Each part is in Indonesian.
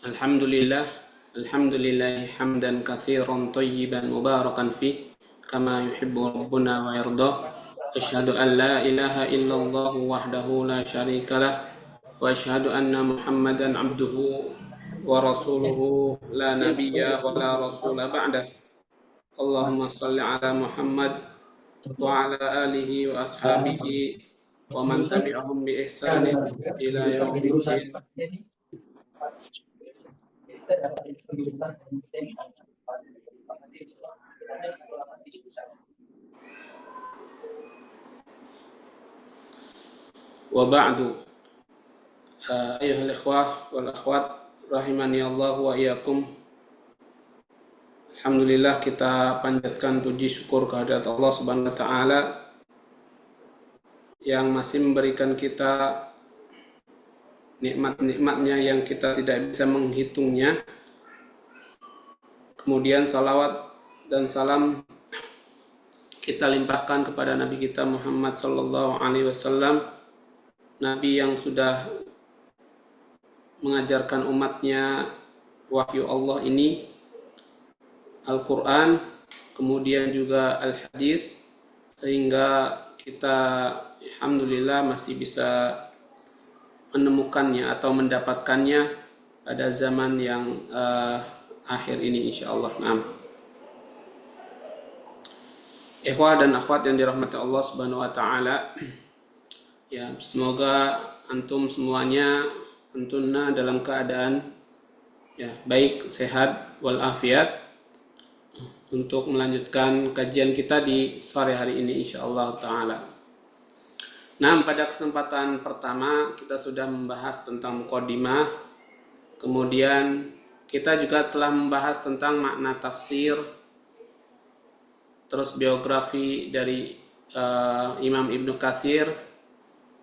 Alhamdulillah, alhamdulillah hamdan katsiran tayyiban mubarakan fih kama yuhibbu rabbuna wa yarda. Asyhadu an la ilaha illallah wahdahu la syarika lah wa asyhadu anna Muhammadan abduhu wa rasuluhu la nabiyya wa la rasula ba'dah. Allahumma salli ala Muhammad wa ala alihi wa ashabihi wa man tabi'ahum bi ihsanin ila yaumiddin. Wa ba'du. Ayuhal ikhwah wal akhwat rahimani Allah wa iyyakum. Alhamdulillah, kita panjatkan puji syukur kehadirat Allah Subhanahu wa taala yang masih memberikan kita nikmat-nikmatnya yang kita tidak bisa menghitungnya. Kemudian salawat dan salam kita limpahkan kepada Nabi kita Muhammad sallallahu alaihi wasallam, Nabi yang sudah mengajarkan umatnya wahyu Allah ini, Al-Quran, kemudian juga Al-Hadis, sehingga kita alhamdulillah masih bisa menemukannya atau mendapatkannya pada zaman yang akhir ini insyaallah. Ikhwah dan akhwat yang dirahmati Allah Subhanahu wa taala, ya, semoga antum semuanya tentunya dalam keadaan ya baik, sehat walafiat untuk melanjutkan kajian kita di sore hari ini insyaallah taala. Nah, pada kesempatan pertama kita sudah membahas tentang muqaddimah, kemudian kita juga telah membahas tentang makna tafsir, terus biografi dari Imam Ibnu Katsir,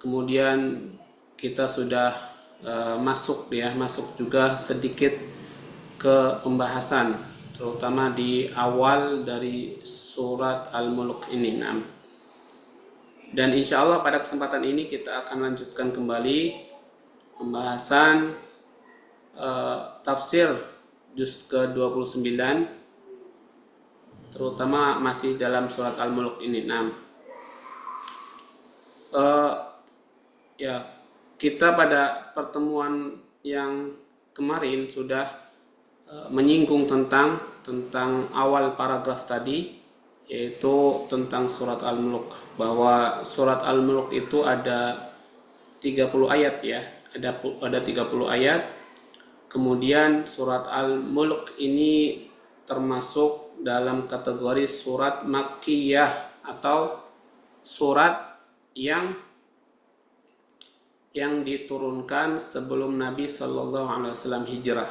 kemudian kita sudah masuk juga sedikit ke pembahasan terutama di awal dari surat Al-Mulk ini. Dan insya Allah pada kesempatan ini kita akan lanjutkan kembali pembahasan tafsir juz ke-29, terutama masih dalam surat Al-Mulk ini. Kita pada pertemuan yang kemarin sudah menyinggung tentang awal paragraf tadi, yaitu tentang surat Al-Mulk, bahwa surat Al-Mulk itu ada 30 ayat ya, ada 30 ayat. Kemudian surat Al-Mulk ini termasuk dalam kategori surat Makkiyah atau surat yang diturunkan sebelum Nabi Shallallahu Alaihi Wasallam hijrah.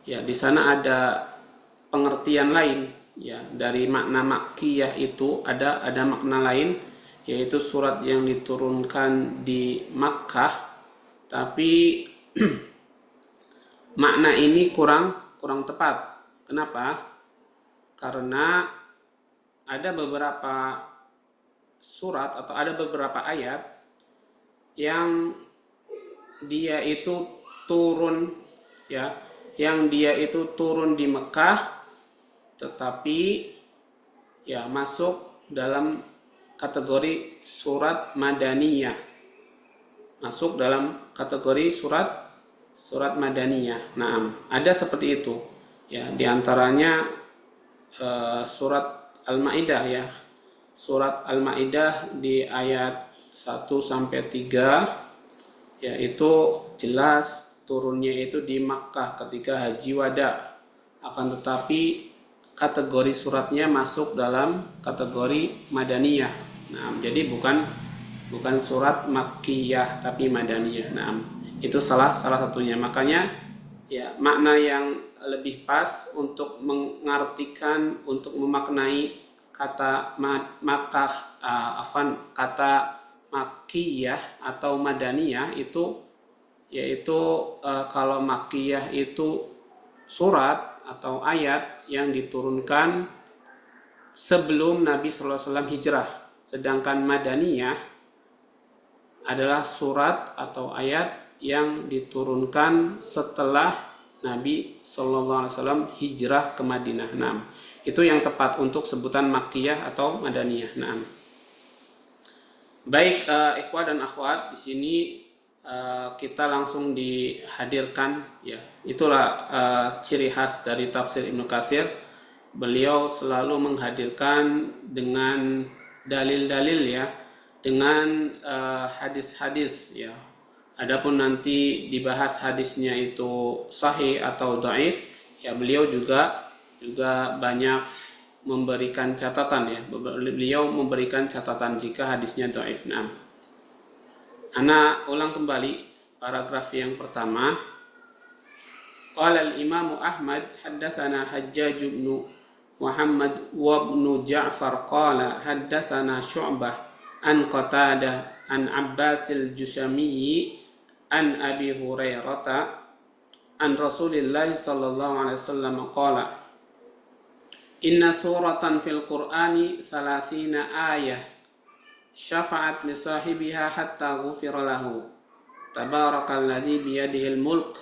Ya, di sana ada pengertian lain ya dari makna Makkiyah itu, ada makna lain, yaitu surat yang diturunkan di Makkah, tapi makna ini kurang tepat. Kenapa? Karena ada beberapa surat atau ada beberapa ayat yang dia itu turun di Mekah, tetapi ya masuk dalam kategori surat Madaniyah, masuk dalam kategori surat Madaniyah. Ada seperti itu ya, diantaranya surat Al-Maidah ya, surat Al-Maidah di ayat 1-3, yaitu jelas turunnya itu di Makkah ketika haji wada, akan tetapi kategori suratnya masuk dalam kategori Madaniyah. Jadi bukan surat Makkiyah tapi Madaniyah. Itu salah satunya. Makanya ya, makna yang lebih pas untuk mengartikan, untuk memaknai kata Makkah, kata Makkiyah atau Madaniyah itu, yaitu kalau Makkiyah itu surat atau ayat yang diturunkan sebelum Nabi Sallallahu Alaihi Wasallam hijrah, sedangkan Madaniyah adalah surat atau ayat yang diturunkan setelah Nabi Sallallahu Alaihi Wasallam hijrah ke Madinah. Nah, itu yang tepat untuk sebutan Makkiyah atau Madaniyah. Nah, baik ikhwah dan akhwat, di sini kita langsung dihadirkan, ya. Itulah ciri khas dari tafsir Ibnu Katsir. Beliau selalu menghadirkan dengan dalil-dalil, ya, dengan hadis-hadis, ya. Adapun nanti dibahas hadisnya itu sahih atau dhaif, ya beliau juga banyak memberikan catatan, ya. Beliau memberikan catatan jika hadisnya dhaif. Nah, ana ulang kembali paragraf yang pertama. Qala al-Imam Ahmad haddatsana Hajjaj bin Muhammad wa ibn Ja'far qala haddatsana Syu'bah an Qatadah an Abbas al-Jushami an Abi Hurairah an Rasulillah sallallahu alaihi wasallam qala inna suratan fil Qur'ani 30 ayah syafa'at li sahibiha hatta ghufira lahu tabarakalladzi biyadihil mulk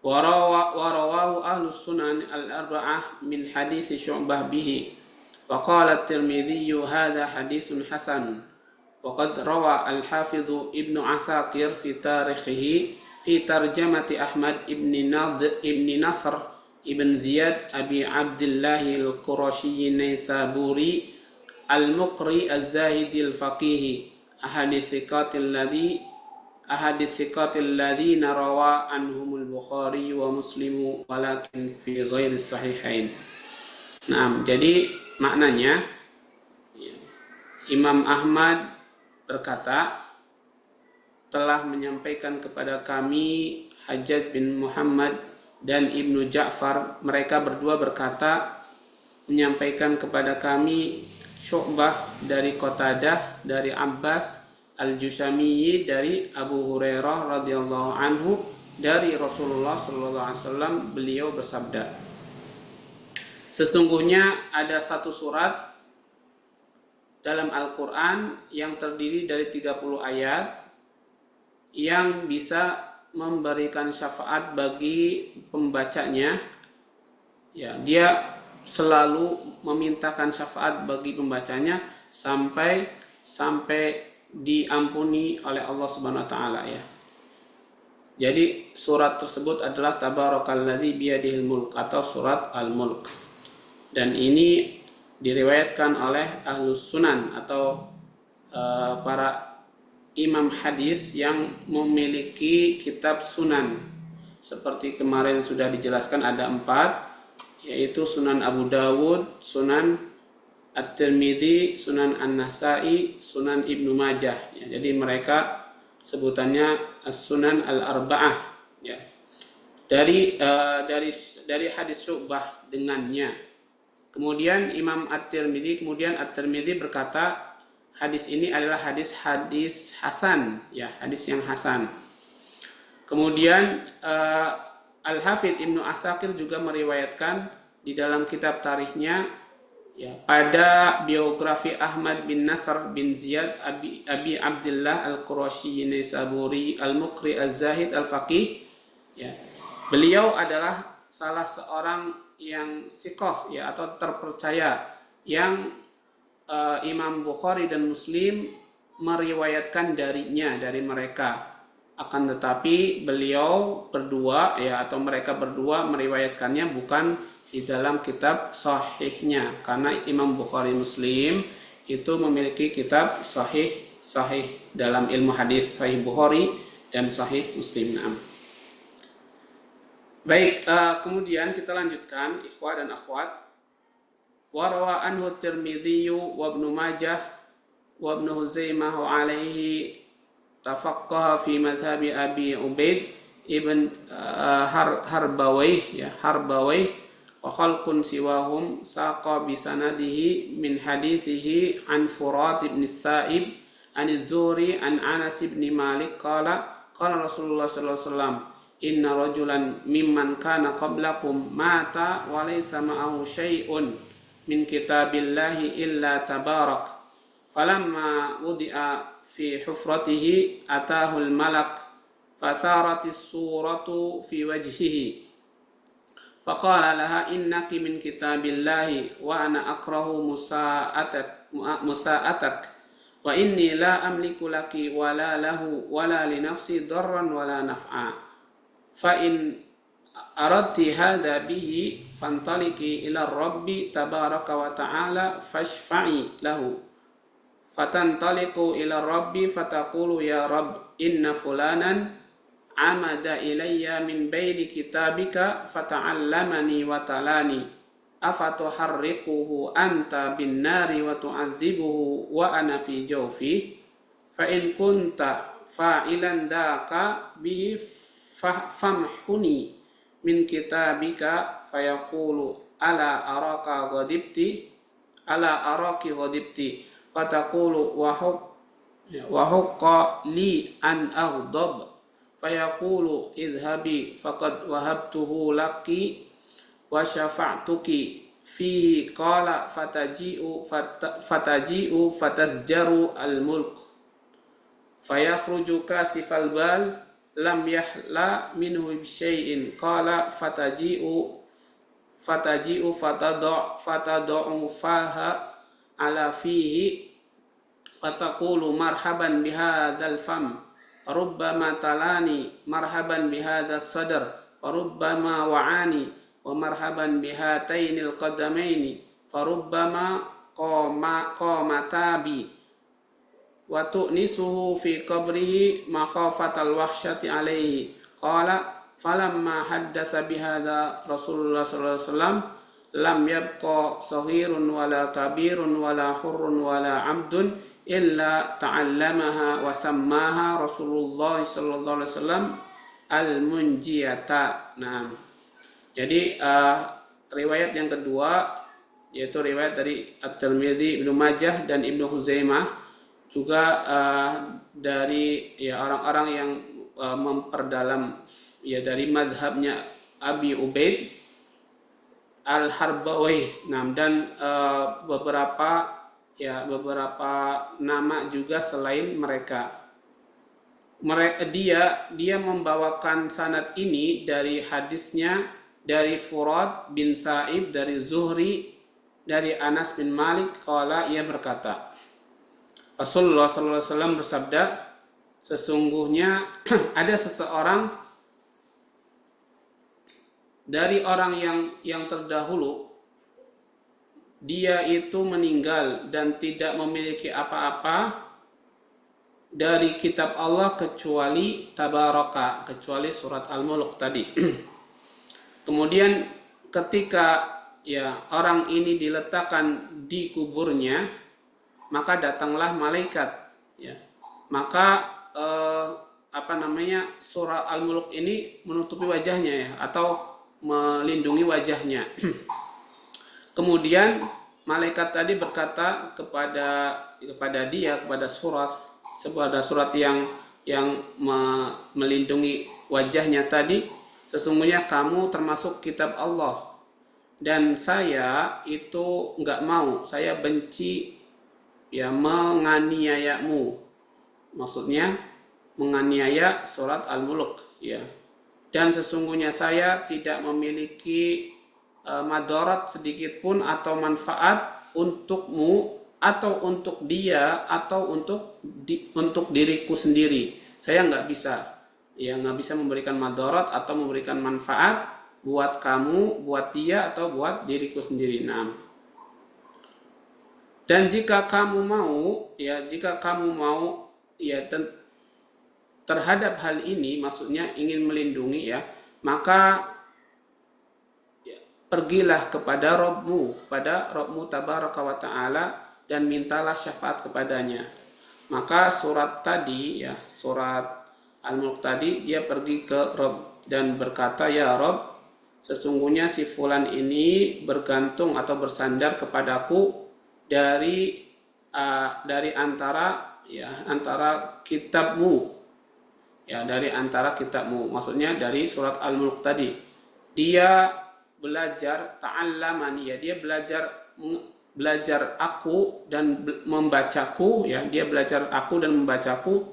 wa rawahu ahlus sunan al-arba'ah min hadits Syu'bah bihi wa qala at-Tirmidzi hadha haditsun hasan wa qad rawa al-Hafidz Ibnu Asakir fi tarihihi fi tarjamati Ahmad ibn Nasr ibn Ziyad Abi Abdullah al-Qurashi Naisaburi al-Muqri az-Zahidi al-Faqih ahadits thiqatil ladzina rawa anhumul Bukhari wa Muslim walakin fi ghairi sahihain. Nah, jadi maknanya Imam Ahmad berkata, telah menyampaikan kepada kami Hajjaj bin Muhammad dan Ibnu Ja'far, mereka berdua berkata menyampaikan kepada kami Syu'bah dari Qatadah dari Abbas al-Jushami dari Abu Hurairah radhiyallahu anhu dari Rasulullah sallallahu alaihi wasallam, beliau bersabda, sesungguhnya ada satu surat dalam Al-Quran yang terdiri dari 30 ayat yang bisa memberikan syafaat bagi pembacanya, ya, dia selalu memintakan syafaat bagi pembacanya sampai diampuni oleh Allah Subhanahu wa taala, ya. Jadi surat tersebut adalah Tabarakalladzi biyadihil mulk atau surat Al-Mulk. Dan ini diriwayatkan oleh Ahlus Sunan atau para imam hadis yang memiliki kitab sunan. Seperti kemarin sudah dijelaskan ada 4, yaitu Sunan Abu Dawud, Sunan At-Tirmidzi, Sunan An-Nasa'i, Sunan Ibnu Majah, ya. Jadi mereka sebutannya As-Sunan Al-Arba'ah, ya. Dari hadis Syu'bah dengannya. Kemudian At-Tirmidzi berkata hadis ini adalah hadis hasan, ya, hadis yang hasan. Kemudian Al-Hafidz Ibnu Asakir juga meriwayatkan di dalam kitab tarikhnya, ya, pada biografi Ahmad bin Nasr bin Ziyad Abi Abdullah al-Qurashi Naisaburi al-Muqri az-Zahid al-Faqih, ya. Beliau adalah salah seorang yang siqah, ya, atau terpercaya yang Imam Bukhari dan Muslim meriwayatkan dari mereka. Akan tetapi beliau berdua, ya, atau mereka berdua meriwayatkannya bukan di dalam kitab sahihnya, karena Imam Bukhari Muslim itu memiliki kitab sahih dalam ilmu hadis, Sahih Bukhari dan Sahih Muslim. Baik, kemudian kita lanjutkan ikhwah dan akhwat. Wa rawa anhu Tirmidzi wa Ibnu Majah wa Ibnu Huzaimah alaihi tafaqqaha fi madhhabi Abi Ubaid ibn Harbawayh, ya, Harbawayh wa khalqun siwahum saqa bi sanadihi min hadithihi an Furat ibn Sa'ib an Az-Zuhri an Anas ibn Malik qala Rasulullah sallallahu alaihi wasallam inna rajulan mimman kana qablakum mata wa laysa ma'ahu syai'un min kitabillahi illa tabarak falamma wudi'a fi hufratihi atahul malak fatharatis suratu fi wajhihi faqala laha innaki min kitabillahi wa ana akrahu musa'atak wa inni la amliku laki wala lahu wala li nafsi darran wala naf'a fa in aradti hadha bihi fantaliki ila rabbi tabaraka wa ta'ala fashfa'i lahu fatantaliku ila rabbi fataqulu ya rabb inna fulanan amada ilayya min baini kitabika fata'allamani wa talani afatuharriquhu anta bin nari wa tu'adzibuhu wa ana fi jawfi fa in kunta fa'ilan dhaka bihi famhuni min kitabika fayaqulu ala araki ghadibti fataqulu wa hukka li an aghdab fayaqulu idhabi faqad wahabtuhu laki wa syafa'tuki fihi qala fataji'u fatazjaru al-mulk fayakhruju kasifal bal lam yahla minhu bisyai'in qala fataji'u fatad'u faha ala fihi fataqulu marhaban bihadzal fam rubbama talani marhaban bihadzal sadr farubbama wa'ani wa marhaban bihatainil qadamaini farubbama qamatabi wa tu'nisuhu fi qabrihi makhafatal wahsyati alaihi qala falamma haddatsa bihadza Rasulullah sallallahu alaihi wasallam lam yabqa saghirun wala kabirun wala hurrun wala abdun illa ta'allamaha wa sammaha Rasulullah sallallahu alaihi wasallam al-munjiyata. Nah, jadi riwayat yang kedua yaitu riwayat dari At-Tirmidzi, Ibnu Majah dan Ibnu Huzaimah juga dari orang-orang yang memperdalam dari madhabnya Abi Ubaid Al-Harbawi. Nah, dan beberapa nama juga selain mereka. Dia membawakan sanad ini dari hadisnya dari Furad bin Sa'ib dari Zuhri dari Anas bin Malik qala ia berkata Rasulullah sallallahu alaihi wasallam bersabda sesungguhnya ada seseorang dari orang yang terdahulu dia itu meninggal dan tidak memiliki apa-apa dari kitab Allah kecuali Tabaraka, kecuali surat Al-Mulk tadi. Kemudian ketika orang ini diletakkan di kuburnya, maka datanglah malaikat. Maka surah Al-Mulk ini menutupi wajahnya atau melindungi wajahnya. Kemudian malaikat tadi berkata kepada surat yang melindungi wajahnya tadi, sesungguhnya kamu termasuk kitab Allah dan saya itu enggak mau, saya benci menganiayamu. Maksudnya menganiaya surat Al-Mulk Dan sesungguhnya saya tidak memiliki madarat sedikit pun atau manfaat untukmu atau untuk dia atau untuk diriku sendiri. Saya nggak bisa memberikan madarat atau memberikan manfaat buat kamu, buat dia atau buat diriku sendiri. Dan jika kamu mau terhadap hal ini, maksudnya ingin melindungi maka pergilah kepada Rabbmu tabaraka wa ta'ala dan mintalah syafaat kepadanya. Maka surat Al-Mulk tadi dia pergi ke Rabb dan berkata, ya Rabb, sesungguhnya si fulan ini bergantung atau bersandar kepadaku dari antara kitabmu, dari antara kitabmu, maksudnya dari surat Al-Mulk tadi. Dia belajar ta'allamani, dia belajar aku dan membacaku, dia belajar aku dan membacaku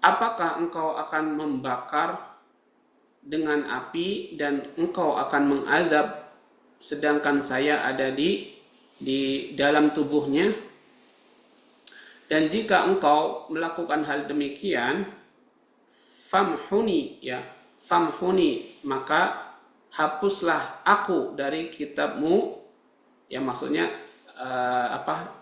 apakah engkau akan membakar dengan api dan engkau akan mengazab sedangkan saya ada di dalam tubuhnya? Dan jika engkau melakukan hal demikian, famhuni, ya, famhuni, maka hapuslah aku dari kitabmu, ya, maksudnya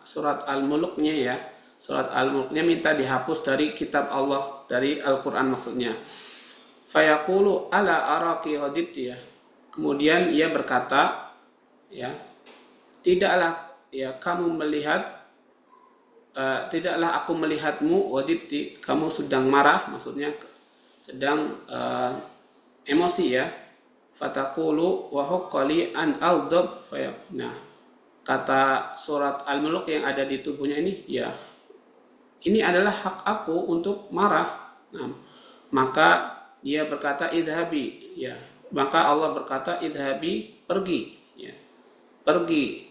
surat Al-Mulknya, ya, surat Al-Mulknya minta dihapus dari kitab Allah, dari Al-Quran maksudnya. Fayaqulu ala araki ghadibti, ya, kemudian ia berkata, ya, tidaklah, ya, kamu melihat, tidaklah aku melihatmu ghadibti, kamu sedang marah, maksudnya sedang emosi, ya. Fataqulu wa huqqali an aghdab, nah, kata surat Al-Mulk yang ada di tubuhnya ini, ya, ini adalah hak aku untuk marah. Nah, maka dia berkata idhabi, ya, maka Allah berkata idhabi, pergi, ya, pergi.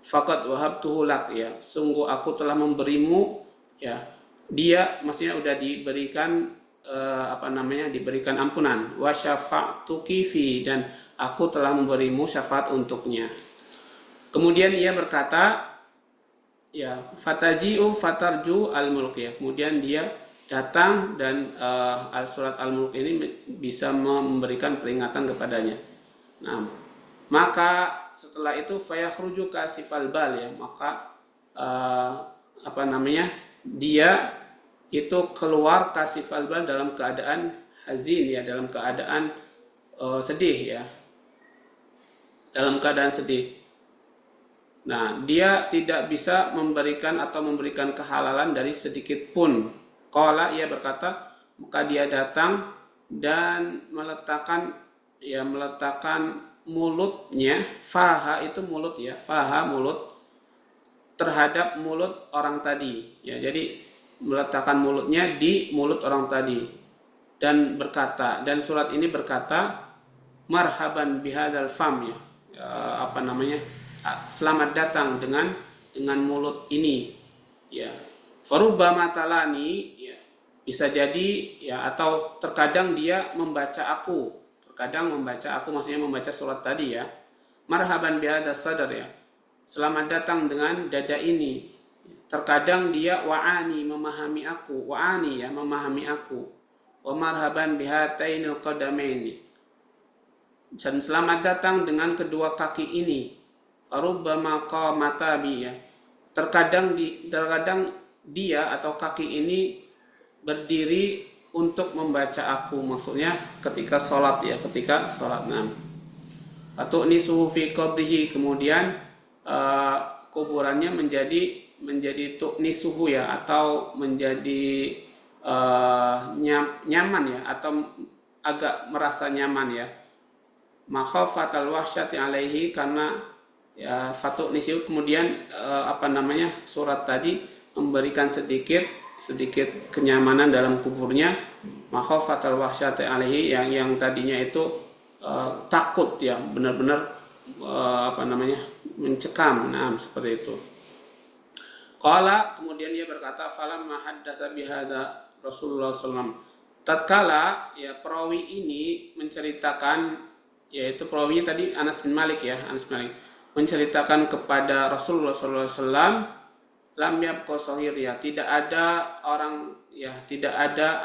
Faqad wahabtuhu lak, ya, sungguh aku telah memberimu, ya, dia maksudnya udah diberikan diberikan ampunan. Wa syafa'tuki fi, dan aku telah memberimu syafaat untuknya. Kemudian ia berkata, ya, fataji'u fatarju al-mulk, ya, kemudian dia datang dan surat Al-Mulk ini bisa memberikan peringatan kepadanya. Nah, maka setelah itu fayakhruju kasifal bal, ya, maka dia itu keluar kasifal bal dalam keadaan hazin, ya, dalam keadaan sedih, ya, dalam keadaan sedih. Nah, dia tidak bisa memberikan kehalalan dari sedikit pun. Qala, ia berkata, maka dia datang dan meletakkan mulutnya, faha itu mulut, ya, faha mulut, terhadap mulut orang tadi, ya, jadi meletakkan mulutnya di mulut orang tadi dan berkata, dan surat ini berkata marhaban bihadzal fam, ya, selamat datang dengan mulut ini, ya. Farubbama talani, ya, bisa jadi, ya, atau terkadang dia membaca aku, maksudnya membaca surat tadi, ya. Marhaban bihadzal sadar, ya, selamat datang dengan dada ini. Terkadang dia wa'ani, memahami aku, wa'ani, ya, memahami aku. Wa marhaban bihatainil qadamaini, dan selamat datang dengan kedua kaki ini. Farubbama qamata bi, ya, terkadang dia atau kaki ini berdiri untuk membaca aku, maksudnya ketika sholat, ya, ketika sholat. Atau nisuhu fi qabrihi, kemudian kuburannya menjadi tu'nisuhu, ya, atau menjadi nyaman, ya, atau agak merasa nyaman, ya. Makhafatal wahsyati alaihi, karena, ya, fatu nisiu, kemudian surat tadi memberikan sedikit kenyamanan dalam kuburnya. Makhafatal wahsyati alaihi, yang tadinya itu takut, ya, benar-benar mencekam, seperti itu. Qala, kemudian dia berkata, falamma haddasa bihadza Rasulullah SAW, tatkala, ya, perawi ini menceritakan, yaitu perawinya tadi Anas bin Malik, ya, Anas bin Malik menceritakan kepada Rasulullah SAW, lam yabqa shahir, ya, tidak ada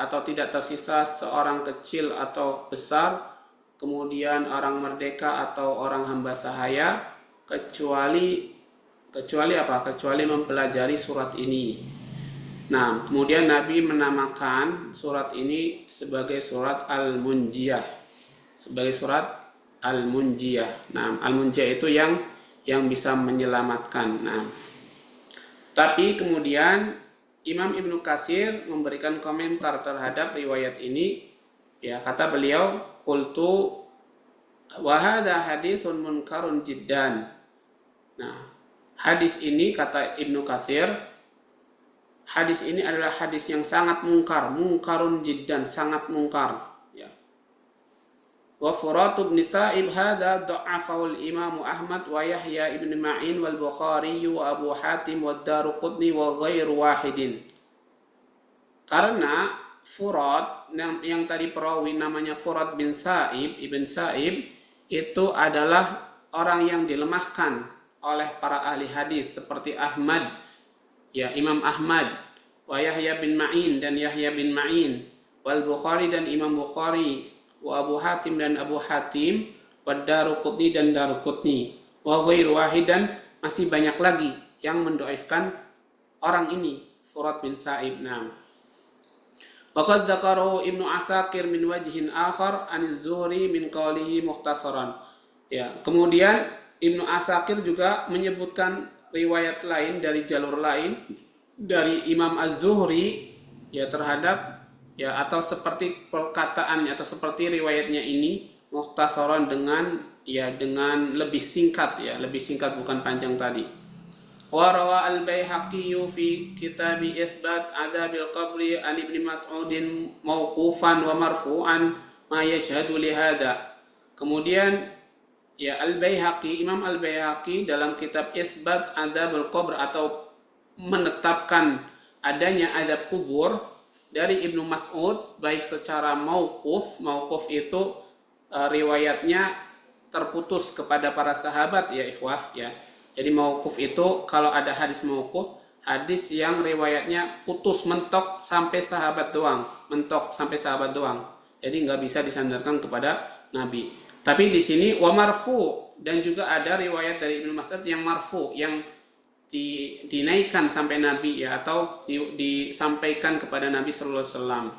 atau tidak tersisa seorang kecil atau besar, kemudian orang merdeka atau orang hamba sahaya, kecuali mempelajari surat ini. Nah, kemudian Nabi menamakan surat ini sebagai surat Al-Munjiyah, sebagai surat Al-Munjiyah. Nah, Al-Munjiyah itu yang bisa menyelamatkan. Nah, tapi kemudian Imam Ibnu Katsir memberikan komentar terhadap riwayat ini, ya, kata beliau, qultu wa hadza haditsun munkarun jiddan. Nah, hadis ini, kata Ibnu Katsir, hadis ini adalah hadis yang sangat munkarun jiddan, sangat mungkar, ya. Wa Furatu bin Sa'ib hadza dha'afahu al-Imam Ahmad wa Yahya ibn Ma'in wal Bukhari wa Abu Hatim wa Daruqutni wa ghairu wahidin. Karena Furat yang tadi perawi namanya Furat bin Sa'ib, Ibn Sa'ib, itu adalah orang yang dilemahkan oleh para ahli hadis seperti Ahmad, ya Imam Ahmad, wa Yahya bin Ma'in dan Yahya bin Ma'in, wal Bukhari dan Imam Bukhari, wa Abu Hatim dan Abu Hatim, wa Daruqutni dan Daruqutni, wa ghairu wahidan, masih banyak lagi yang mendoaifkan orang ini, Furat bin Sa'ib. Waqad dzakarahu Ibnu Asakir min wajhin akhar an Az-Zuhri min qawlihi mukhtasaran. Ya, kemudian Ibnu Asakir juga menyebutkan riwayat lain dari jalur lain dari Imam Az-Zuhri ya terhadap ya atau seperti perkataannya atau seperti riwayatnya ini mukhtasaran dengan lebih singkat lebih singkat bukan panjang tadi. Wa rawa al-Baihaqi fi kitab Itsbat Adzabil Qabri an Ibnu Mas'udin mauqufan wa marfu'an ma yashhadu li hadza. Kemudian ya al-Baihaqi, Imam al-Baihaqi dalam kitab Itsbat Adzabil Qabr atau menetapkan adanya azab kubur dari Ibnu Mas'ud baik secara mauquf itu riwayatnya terputus kepada para sahabat ya ikhwah ya. Jadi mauquf itu kalau ada hadis mauquf, hadis yang riwayatnya putus mentok sampai sahabat doang, Jadi nggak bisa disandarkan kepada Nabi. Tapi di sini wa marfu, dan juga ada riwayat dari Ibnu Mas'ud yang marfu, yang dinaikkan sampai Nabi ya atau disampaikan kepada Nabi sallallahu alaihi wasallam.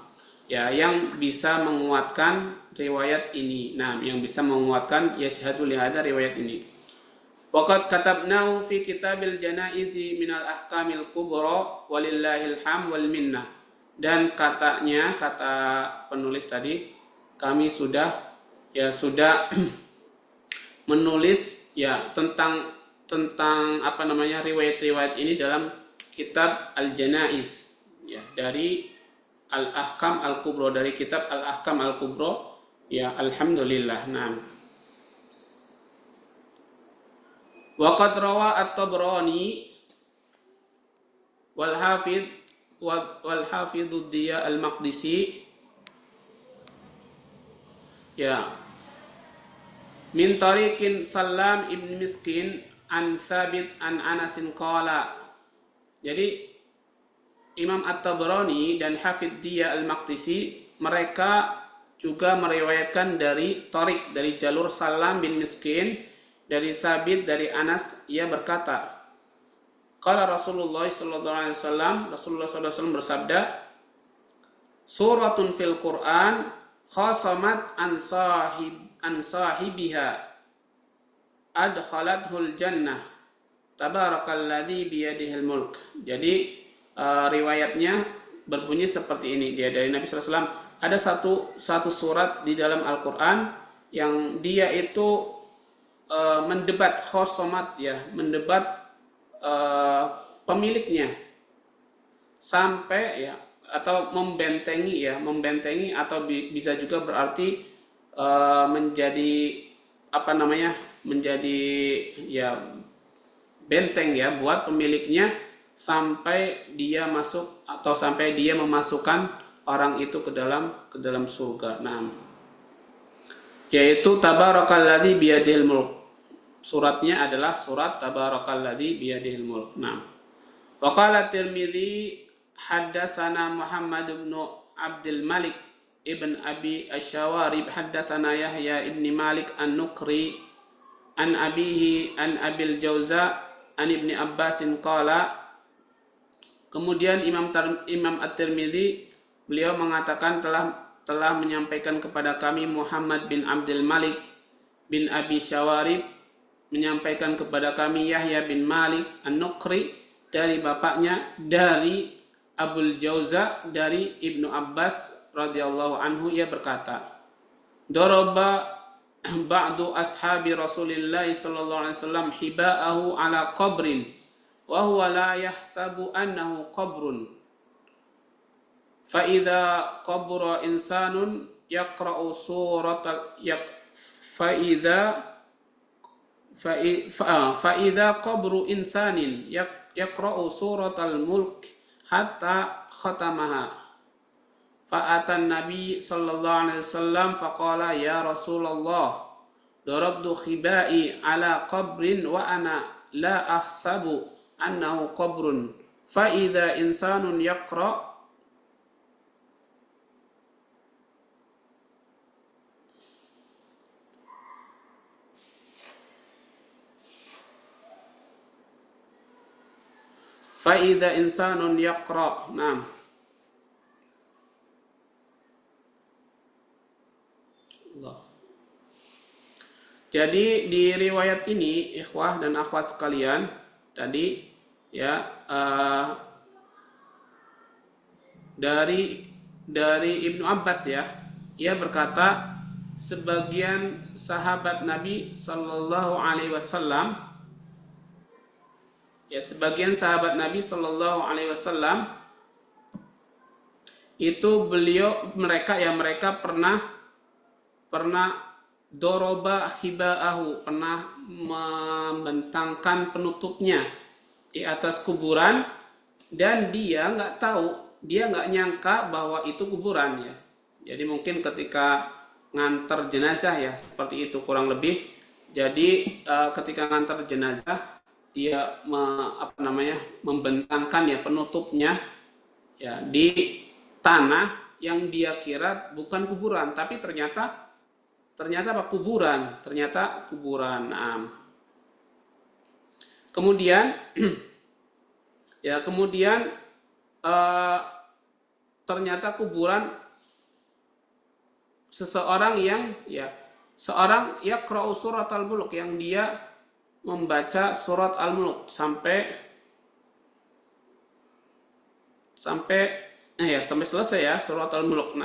Ya, yang bisa menguatkan riwayat ini. Nah, yang bisa menguatkan yashhadu li hadza riwayat ini. Waqad katabnahu fi kitabil janaizi minal ahkamil kubra walillahil ham wal minnah. Dan kata penulis tadi, kami sudah menulis ya tentang riwayat-riwayat ini dalam kitab Al-Janaiz ya dari Al-Ahkam Al-Kubra, dari kitab Al-Ahkam Al-Kubra ya alhamdulillah. Nah, waqad rawa at-Tabrani wal Hafidh Diya al-Maqdisi ya min tariqin Salam ibn Miskin an Thabit an Anasin qala. Jadi Imam At-Tabrani dan Hafidh Diya al-Maqdisi mereka juga meriwayatkan dari tariq, dari jalur Salam bin Miskin dari Thabit dari Anas, ia berkata, qala Rasulullah sallallahu alaihi wasallam bersabda, suratun fil Qur'an khasamat an sahibiha adkhalathul jannah tabarakalladzi biyadihil mulk. Jadi riwayatnya berbunyi seperti ini, dia dari Nabi sallallahu alaihi wasallam, ada satu surat di dalam Al-Qur'an yang dia itu mendebat khosomat ya, mendebat pemiliknya sampai ya atau membentengi atau bisa juga berarti menjadi menjadi ya benteng ya buat pemiliknya sampai dia masuk atau sampai dia memasukkan orang itu ke dalam surga. Nah, yaitu tabarakalladzi biyadihil mulk. Suratnya adalah surat tabarakalladzi biyadihil mulk. Nah, wa qala Tirmidzi haddatsana Muhammad bin Abdul Malik ibn Abi Asy-Syawarib haddatsana Yahya ibn Malik an-Nukri an abihi an Abil Jauza an Ibni Abbasin qala. Kemudian Imam At-Tirmidzi beliau mengatakan telah menyampaikan kepada kami Muhammad bin Abdul Malik bin Abi Syawarib menyampaikan kepada kami Yahya bin Malik An-Nukri dari bapaknya dari Abul Jauza dari Ibnu Abbas radhiyallahu anhu, ia berkata, daraba ba'du ashabi Rasulillah sallallahu alaihi wasallam hiba'ahu ala qabrin wa huwa la yahsabu annahu qabrun fa idza qabra insanun yaqra'u suratal fa idza qabru insanin yaqra'u suratal mulk hatta khatamaha Fa'atan Nabi sallallahu alaihi wasallam faqala ya Rasulullah darabtu khibai ala qabrin wa ana la ahsabu annahu qabrun fa idza insanun yaqra Naam. Allah. Jadi di riwayat ini ikhwah dan akhwat sekalian tadi ya dari Ibnu Abbas ya, ia berkata sebagian sahabat Nabi Sallallahu Alaihi Wasallam itu mereka pernah doroba khibaahu, pernah membentangkan penutupnya di atas kuburan, dan dia nggak nyangka bahwa itu kuburan ya. Jadi mungkin ketika ngantar jenazah ya seperti itu kurang lebih. Jadi ketika ngantar jenazah dia membentangkan ya penutupnya ya di tanah yang dia kira bukan kuburan, tapi ternyata apa? Kuburan. Nah, kemudian ternyata kuburan seorang seorang yaqra'u surat al-mulk, yang dia membaca surat al-mulk sampai selesai ya surat al-mulk.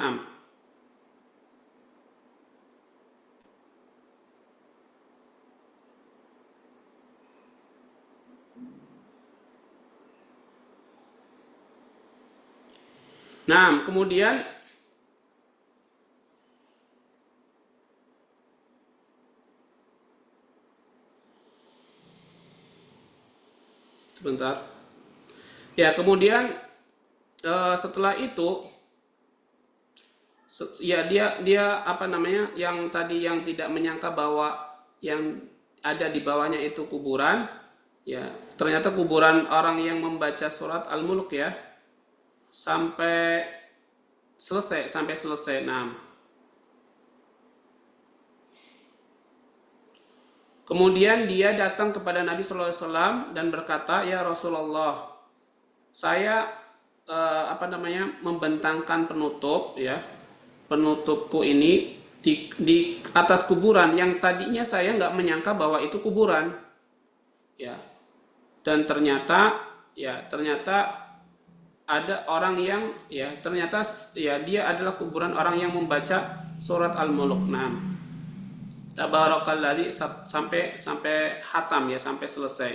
Nah, kemudian sebentar. Ya, kemudian setelah itu ya dia yang tadi yang tidak menyangka bahwa yang ada di bawahnya itu kuburan, ya ternyata kuburan orang yang membaca surat al-mulk ya sampai selesai. Nah, kemudian dia datang kepada Nabi Sallallahu Alaihi Wasallam dan berkata, ya Rasulullah, saya membentangkan penutupku ini di atas kuburan yang tadinya saya nggak menyangka bahwa itu kuburan, ya, dan ternyata ada orang yang ternyata dia adalah kuburan orang yang membaca surat al-mulk. Nah, tabarakalladzi sampai hatam ya, sampai selesai.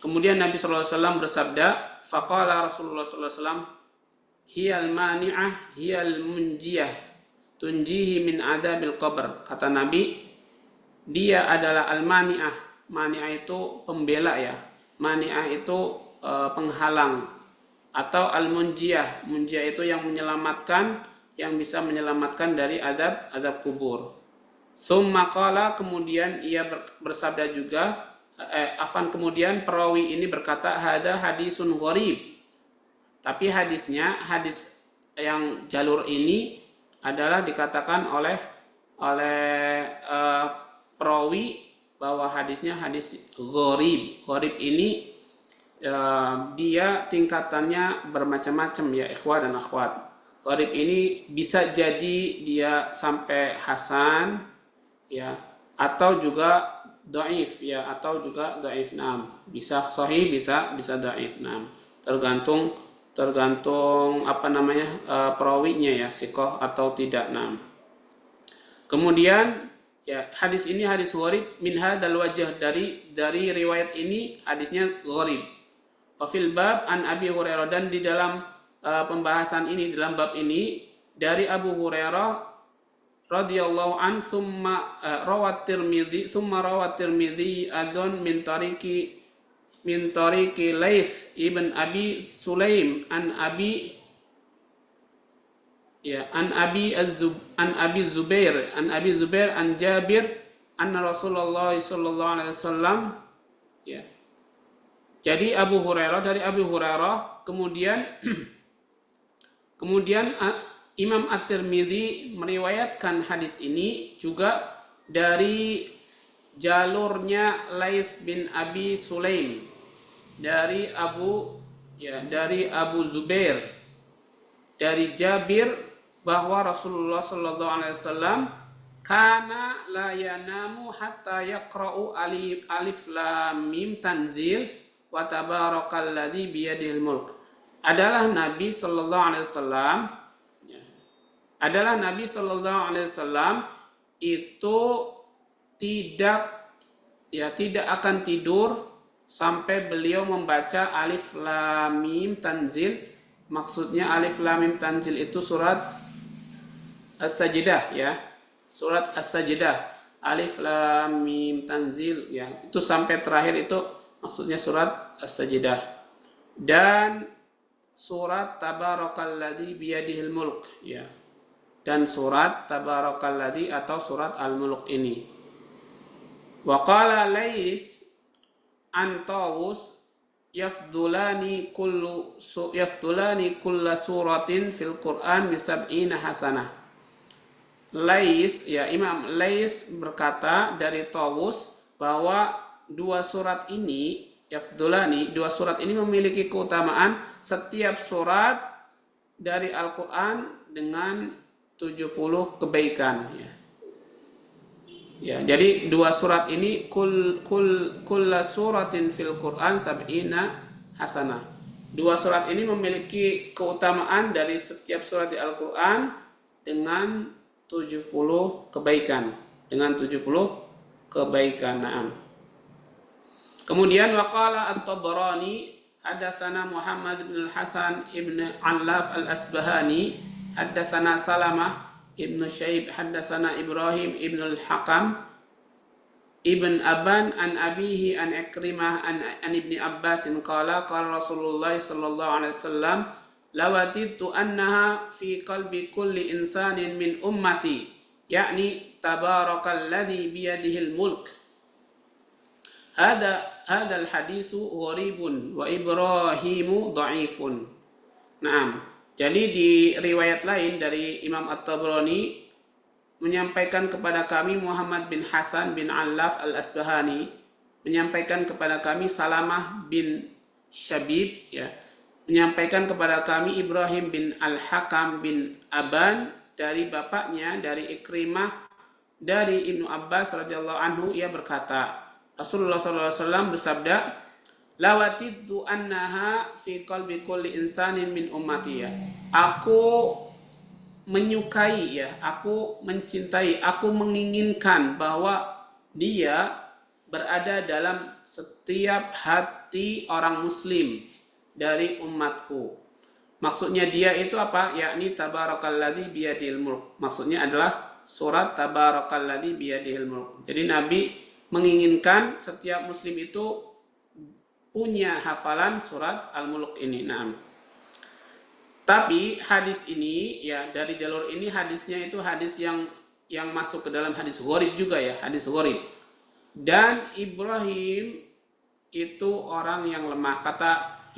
Kemudian Nabi sallallahu alaihi wasallam bersabda, faqala Rasulullah sallallahu alaihi wasallam, hiyal mani'ah hiyal munjiyah tunjihi min adzabil qabr. Kata Nabi, dia adalah al-mani'ah. Mani'ah itu pembela ya. Mani'ah itu penghalang. Atau al-munjiyah. Munjiyah itu yang menyelamatkan, yang bisa menyelamatkan dari azab kubur. Summa qala, kemudian ia bersabda juga, kemudian perawi ini berkata, hada hadisun gharib. Tapi hadis yang jalur ini adalah dikatakan oleh perawi bahwa hadisnya hadis gharib. Gharib ini dia tingkatannya bermacam-macam ya ikhwah dan akhwat. Gharib ini bisa jadi dia sampai hasan ya, atau juga dhaif ya, atau juga dhaif. Bisa sahih, bisa dhaif. Tergantung perawinya ya, siqah atau tidak. Kemudian ya hadis ini hadis gharib min hadzal wajh, dari riwayat ini hadisnya gharib. Fil bab an Abi Hurairah, dan di dalam pembahasan ini, dalam bab ini dari Abu Hurairah radhiyallahu an, summa rawat Tirmidzi adon min tariqi Laits ibn Abi Sulaim an Abi Ya, an Abi Zubair an Jabir anna Rasulullah sallallahu alaihi wasallam, ya. Jadi Abu Hurairah, dari Abu Hurairah, kemudian Imam At-Tirmidzi meriwayatkan hadis ini juga dari jalurnya Lais bin Abi Sulaim, dari Abu Zubair, dari Jabir, bahwa Rasulullah sallallahu alaihi wasallam kana la yanamu hatta yaqra'u alif lam mim tanzil wa tabarakalladzi biyadihil mulk. Adalah Nabi sallallahu alaihi wasallam itu tidak akan tidur sampai beliau membaca alif lam mim tanzil. Maksudnya alif lam mim tanzil itu surat As-Sajdah, ya. Surat As-Sajdah, alif lam mim tanzil, ya. Itu sampai terakhir itu maksudnya surat As-Sajdah. Dan surat Tabarakalladzi biyadihil mulk, ya. Dan surat Tabarakalladzi atau surat Al-Mulk ini. Wa qala Lais an Tawus yafdulani kulla suratin fil Qur'an bisab'ina hasanah. Lais, ya, Imam Lais berkata dari Tawus bahwa dua surat ini memiliki keutamaan setiap surat dari Al-Qur'an dengan 70 kebaikan, ya. Ya, jadi dua surat ini kulla suratin fil Qur'an sab'ina hasanah. Dua surat ini memiliki keutamaan dari setiap surat di Al-Qur'an dengan 70 kebaikan. Na'am. Kemudian waqala At-Tabarani hadatsana Muhammad bin Al-Hasan ibn Allaf Al-Asbahani hadatsana Salamah Ibnu Syaib hadatsana Ibrahim ibn al-Hakam ibn Aban an abihi an Ikrimah an Ibni Abbas qala Rasulullah sallallahu alaihi wasallam lawatitu annaha fi qalbi kulli insanin min ummati, yakni tabarakalladzi biyadihil mulk. Hadal hadisu gharibun wa Ibrahimu dha'ifun. Naam. Jadi di riwayat lain dari Imam At-Tabrani menyampaikan kepada kami Muhammad bin Hasan bin Allaf Al-Asbahani, menyampaikan kepada kami Salamah bin Syabib, ya, menyampaikan kepada kami Ibrahim bin Al-Hakam bin Aban dari bapaknya, dari Ikrimah, dari Ibnu Abbas radhiyallahu anhu, ia berkata, Rasulullah SAW bersabda, lawatitu annaha fi qalbi kulli insanin min ummati, ya. Aku menyukai, ya, aku mencintai, aku menginginkan bahwa dia berada dalam setiap hati orang muslim dari umatku. Maksudnya dia itu apa? Yakni tabarakalladzi biyadihil mulk. Maksudnya adalah surat tabarakalladzi biyadihil mulk. Jadi Nabi menginginkan setiap muslim itu punya hafalan surat Al-Mulk ini. Naam. Tapi hadis ini, ya, dari jalur ini hadisnya itu hadis yang masuk ke dalam hadis gharib juga, ya, hadis gharib. Dan Ibrahim itu orang yang lemah. Kata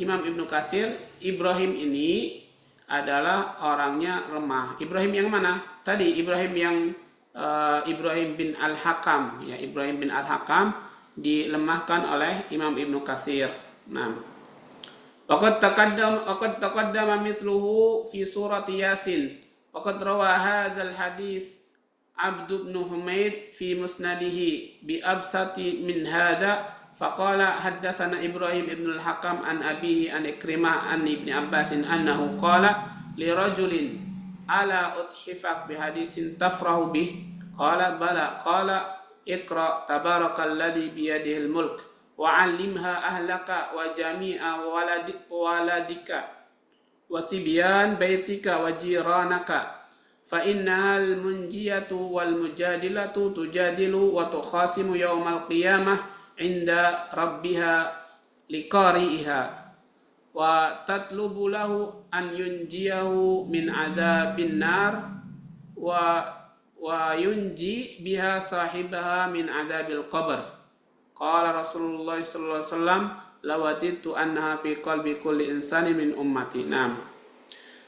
Imam Ibnu Katsir, Ibrahim ini adalah orangnya lemah. Ibrahim yang mana? Tadi Ibrahim yang Ibrahim bin Al-Hakam, ya, Ibrahim bin Al-Hakam dilemahkan oleh Imam Ibnu Katsir. Nah, waqad taqaddama mithluhu fi surati Yasin. Waqad rawa hadzal hadits Abd bin Humaid fi musnadihi bi absati min hadza faqala haddatsana Ibrahim ibn al-Hakam an abihi an Ikrimah an Ibni Abbas annahu qala li rajulin ala uthifak bi hadisin tafrahu bih qala bala qala Iqra tabarakalladzi biyadihil mulk wa 'allimha ahlaka wa jami'a waladika wa sibyan baitika wa jiranaka fa innahal munjiyatu wal mujadilatu tujadilu wa tukhasimu yaumal qiyamah 'inda rabbiha liqari'iha wa tatlubu lahu an yunjiyahu min adzabin nar wa yunji biha sahibaha min adzabil qabr. Qala Rasulullah sallallahu alaihi wasallam lawatitu annaha fi qalbi kulli insani min ummati. Naam.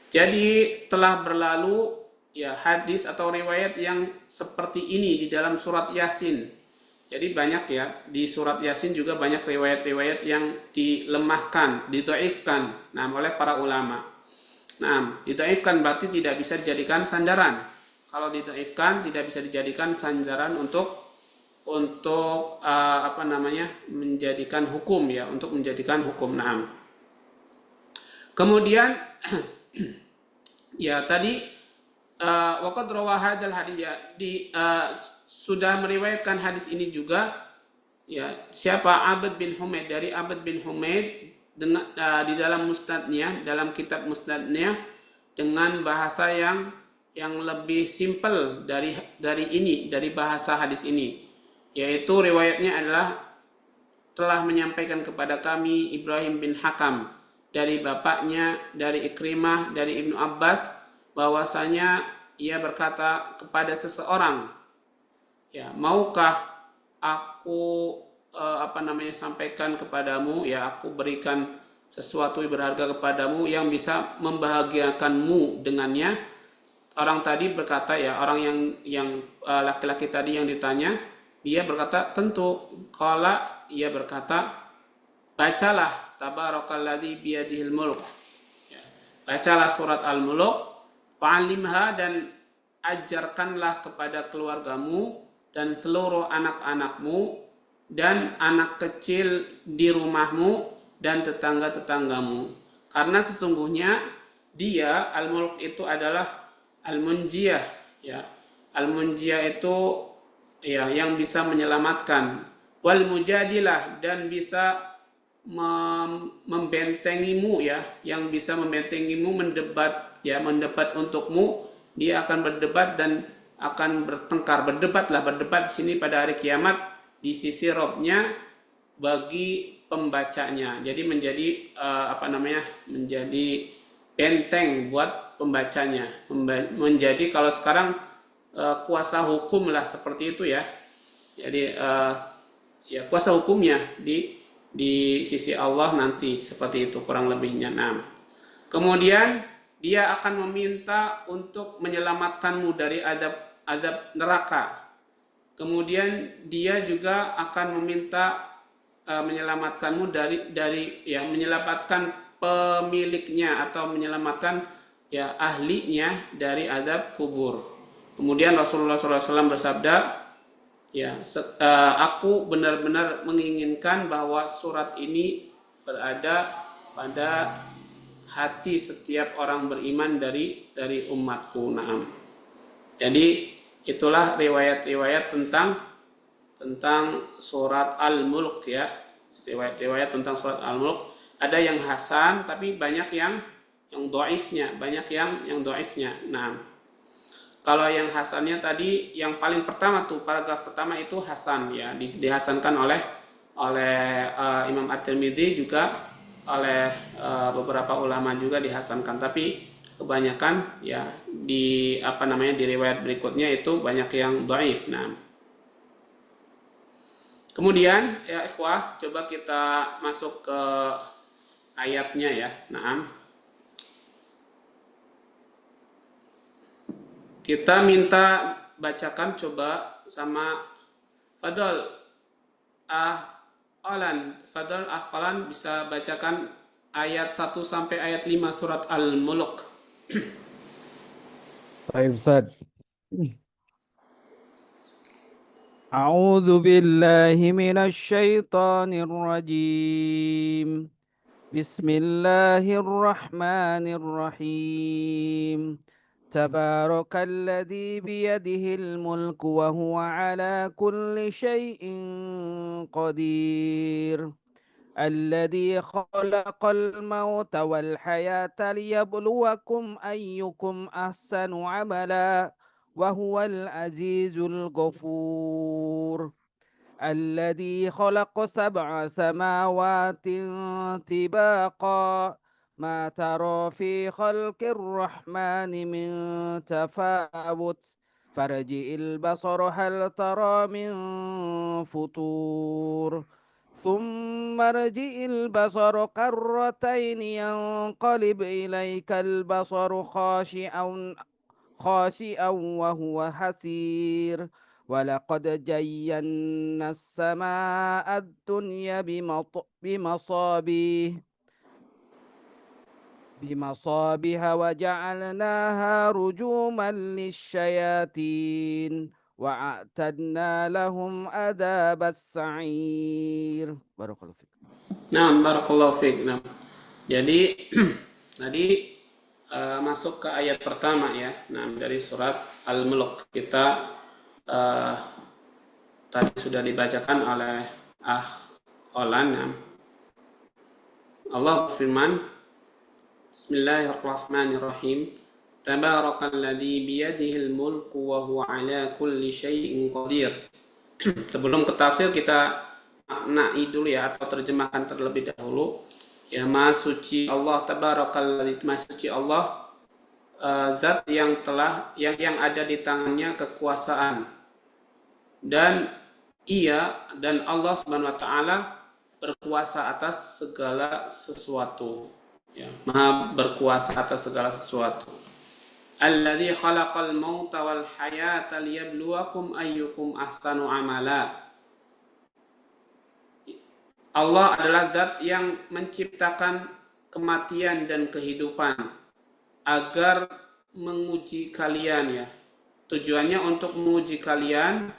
Jadi telah berlalu ya hadis atau riwayat yang seperti ini di dalam surat Yasin. Jadi banyak ya di surat Yasin juga banyak riwayat-riwayat yang dilemahkan, didhaifkan oleh para ulama. Nah, didhaifkan berarti tidak bisa dijadikan sandaran. Kalau didhaifkan tidak bisa dijadikan sandaran untuk menjadikan hukum ya, untuk menjadikan hukum. Nah, kemudian ya tadi waqad rawa hadzal hadis ya sudah meriwayatkan hadis ini juga ya siapa Abd bin Humaid, dari Abd bin Humaid dengan di dalam musnadnya, dalam kitab musnadnya dengan bahasa yang lebih simpel dari bahasa hadis ini, yaitu riwayatnya adalah telah menyampaikan kepada kami Ibrahim bin Hakam dari bapaknya, dari Ikrimah, dari Ibnu Abbas, bahwasanya ia berkata kepada seseorang, ya, maukah aku sampaikan kepadamu, ya, aku berikan sesuatu yang berharga kepadamu yang bisa membahagiakanmu dengannya. Orang tadi berkata, ya, orang yang laki-laki tadi yang ditanya, dia berkata tentu. Qala, ia berkata, bacalah tabarakalladzi biyadihil mulk, ya, bacalah surat Al-Mulk, fa'alimha, dan ajarkanlah kepada keluargamu dan seluruh anak-anakmu dan anak kecil di rumahmu dan tetangga-tetanggamu, karena sesungguhnya dia Al-Mulk itu adalah Al-Munjiyah, ya. Al-Munjiyah itu ya yang bisa menyelamatkan, wal mujadilah, dan bisa membentengimu, ya, yang bisa membentengimu, mendebat, ya, mendebat untukmu. Dia akan berdebat dan akan bertengkar, berdebat di sini pada hari kiamat di sisi Robnya bagi pembacanya. Jadi menjadi menjadi benteng buat pembacanya, menjadi kalau sekarang kuasa hukum lah, seperti itu ya. Jadi ya kuasa hukumnya di sisi Allah nanti, seperti itu kurang lebihnya. Nah, kemudian dia akan meminta untuk menyelamatkanmu dari azab neraka. Kemudian dia juga akan meminta menyelamatkanmu dari ya, menyelamatkan pemiliknya atau menyelamatkan ya ahlinya dari azab kubur. Kemudian Rasulullah SAW bersabda, ya, aku benar-benar menginginkan bahwa surat ini berada pada hati setiap orang beriman dari umatku. Naam. Jadi itulah riwayat-riwayat tentang surat Al-Mulk, ya. Riwayat-riwayat tentang surat Al-Mulk. Ada yang hasan, tapi banyak yang dhaifnya, Nah, kalau yang hasannya tadi, yang paling pertama tuh, paragraf pertama itu hasan, ya, dihasankan oleh Imam At-Tirmidzi, juga oleh beberapa ulama juga dihasankan, tapi kebanyakan ya di riwayat berikutnya itu banyak yang dhaif. Nah, kemudian ya ikhwah, coba kita masuk ke ayatnya ya. Nah, kita minta bacakan coba sama Fadol Ahqalan bisa bacakan ayat 1 sampai ayat 5 surat Al-Mulk. Baik, Ustaz. A'udzu billahi minasy syaithanir rajim. Bismillahirrahmanirrahim. Tabarakalladzi biyadihil mulku wa huwa ala kulli syai'in qadir. الذي خلق الموت والحياة ليبلوكم أيكم أحسن عملا وهو العزيز الغفور. الذي خلق 7 سماوات طباقا ما ترى في خلق الرحمن من تفاوت فارجع البصر هل ترى من فطور ثم ارجع البصر كرتين ينقلب إليك البصر خاشئا وهو حسير ولقد زينا السماء الدنيا بمصابيح وجعلناها رجوما للشياطين وأعتدنا لهم عذاب السعير. Barakallahu fiik. Nah, barakallahu fiik. Nah, jadi tadi masuk ke ayat pertama ya. Nah, dari surat Al-Mulk kita tadi sudah dibacakan oleh Olan. Allah berfirman, Bismillahirrahmanirrahim. Tabarakalladzi biyadihil mulku wa huwa ala kulli syai'in qadir. Sebelum ke tafsir kita maknai dulu ya, atau terjemahkan terlebih dahulu. Ya, Maha Suci Allah, Tabarakalladzi, Maha Suci Allah, zat yang ada di tangannya kekuasaan, dan dan Allah Subhanahu wa taala berkuasa atas segala sesuatu. Ya, Maha berkuasa atas segala sesuatu. Alladzi khalaqal mauta wal hayata liyabluwakum ayyukum ahsanu amala. Allah adalah zat yang menciptakan kematian dan kehidupan agar menguji kalian ya. Tujuannya untuk menguji kalian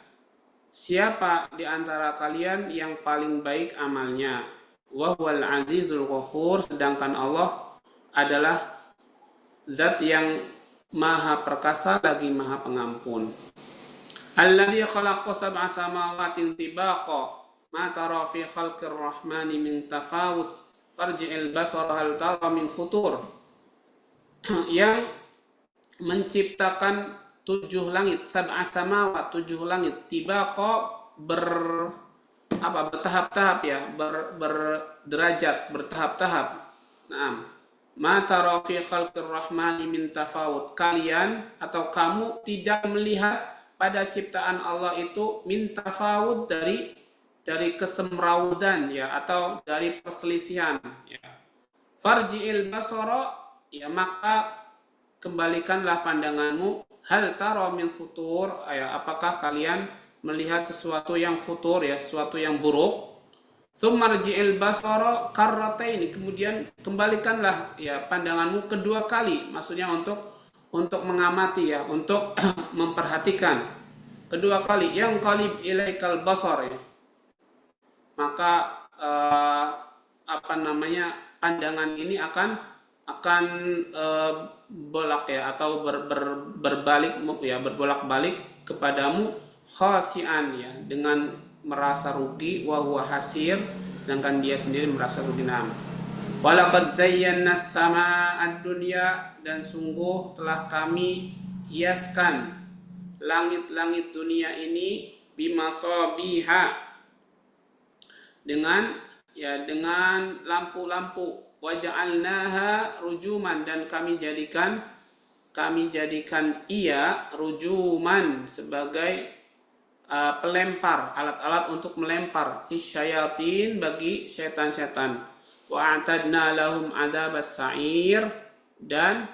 siapa di antara kalian yang paling baik amalnya. Wa huwal azizul ghafur, sedangkan Allah adalah zat yang maha perkasa lagi maha pengampun. Alladzi khalaqa sab'a samawatin tibaqa ma tara fi khalqir rahmani min tafawut farji'il basara hal tara min futur. Yang menciptakan 7 langit, sab'a samawat, 7 langit, tibaqa bertahap-tahap ya, berderajat, bertahap-tahap. Naam. Ma tara fi khalqir rahmani min tafawut. Kalian atau kamu tidak melihat pada ciptaan Allah itu min tafawut, dari kesemrawutan ya, atau dari perselisihan ya. Farji'il basara, ya maka kembalikanlah pandanganmu, hal tara min futur, ya apakah kalian melihat sesuatu yang futur ya, sesuatu yang buruk. Tsummarji'il basara karratain, kemudian kembalikanlah ya pandanganmu kedua kali, maksudnya untuk mengamati ya, untuk memperhatikan kedua kali. Yang qalib ilaikal basar ya, maka pandangan ini akan bolak ya, atau berbalik ya, berbolak-balik kepadamu, khasian ya, dengan merasa rugi, wa huwa hasir, sedangkan dia sendiri merasa rugi. Walaqad zayyana as-samaa'a ad-dunya, dan sungguh telah kami hiaskan langit-langit dunia ini bimasabiha, dengan lampu-lampu, waja'alnaha rujuman, dan kami jadikan ia rujuman sebagai pelempar, alat-alat untuk melempar, isyayatin, bagi setan-setan. Wa a'tadna lahum adzabas sa'ir, dan